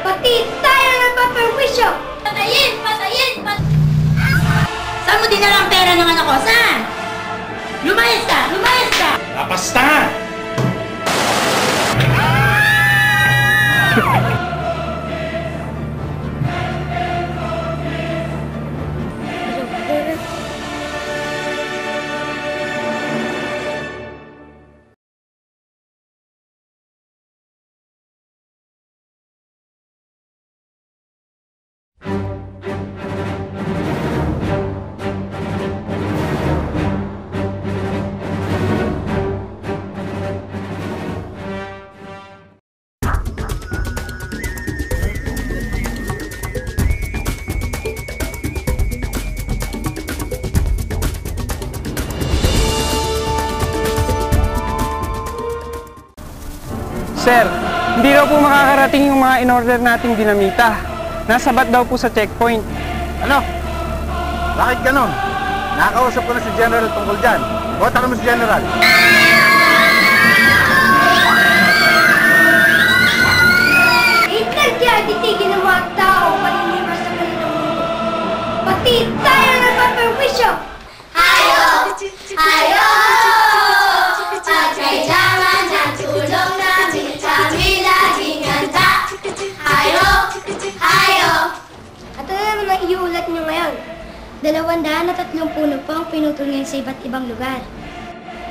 Pati tayo nagpaperwisyo! Patayin! Patayin! Saan mo dinala ang pera ng anak ko? Saan? Lumayas ka! Lumayas ka! Napasta! Sir, hindi daw po makakarating yung mga in-order nating dinamita. Nasabat daw po sa checkpoint. Ano? Bakit ganon? Nakakausap ko na si General tungkol dyan. Bota ka mo si General. Kaya titigil ng mga tao paninira sa kanilang mundo. Pati tayo nagpaperwisyo! Hayo! Hayo! At kailangan ng tulong namin kami-laging handa. Hayo! Hayo! At ano naman ang iulat nyo ngayon? 230 po ang pinutol ngayon sa iba't ibang lugar.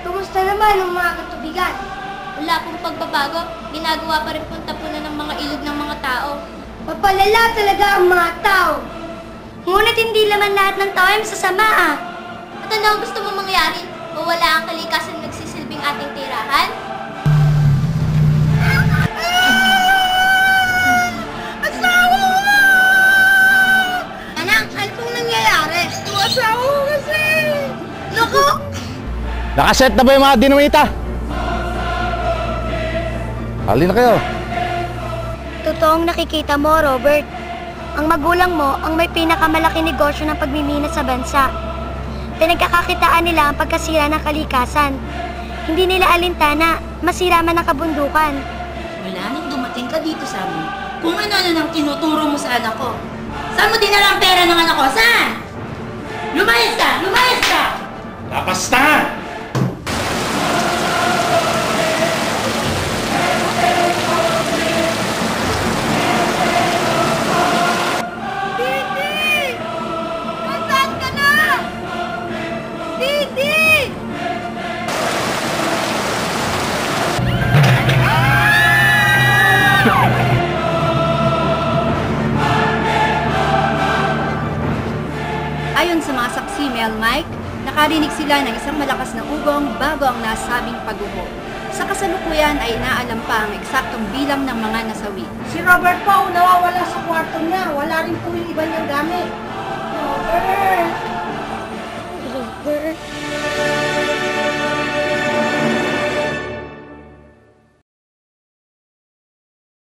Kumusta naman ang mga katubigan? Wala pong pagbabago. Ginagawa pa rin pong tapunan ng mga ilog ng mga tao. Mapalala talaga ang mga tao. Ngunit hindi naman lahat ng tao ay masasama ah. At ano ang gusto mo mangyari? Mawala ang kalikasan na nagsisilbing ating tirahan? Asawa mo! Anak, ano pong nangyayari? Asawa mo kasi! Naku! Nakaset na ba yung mga dinamita? Halina kayo. Totoong nakikita mo, Robert. Ang magulang mo ang may pinakamalaki negosyo ng pagmimina sa bansa. Pinagkakakitaan nila ang pagkasira ng kalikasan. Hindi nila alintana, masira man ang kabundukan. Wala nang dumating ka dito sa amin. Kung ano-ano nang tinuturo mo sa anak ko. Saan mo dinala ang pera ng anak ko? Saan? Lumayas ka! Lumayas ka! Napasta! Ayon sa mga saksi, Mel Mike, nakarinig sila ng isang malakas na ugong bago ang nasabing pag-uho. Sa kasalukuyan ay inaalam pa ang eksaktong bilang ng mga nasawi. Si Robert po nawawala sa kwarto niya. Wala rin po yung iba niyang gamit. Robert! Robert!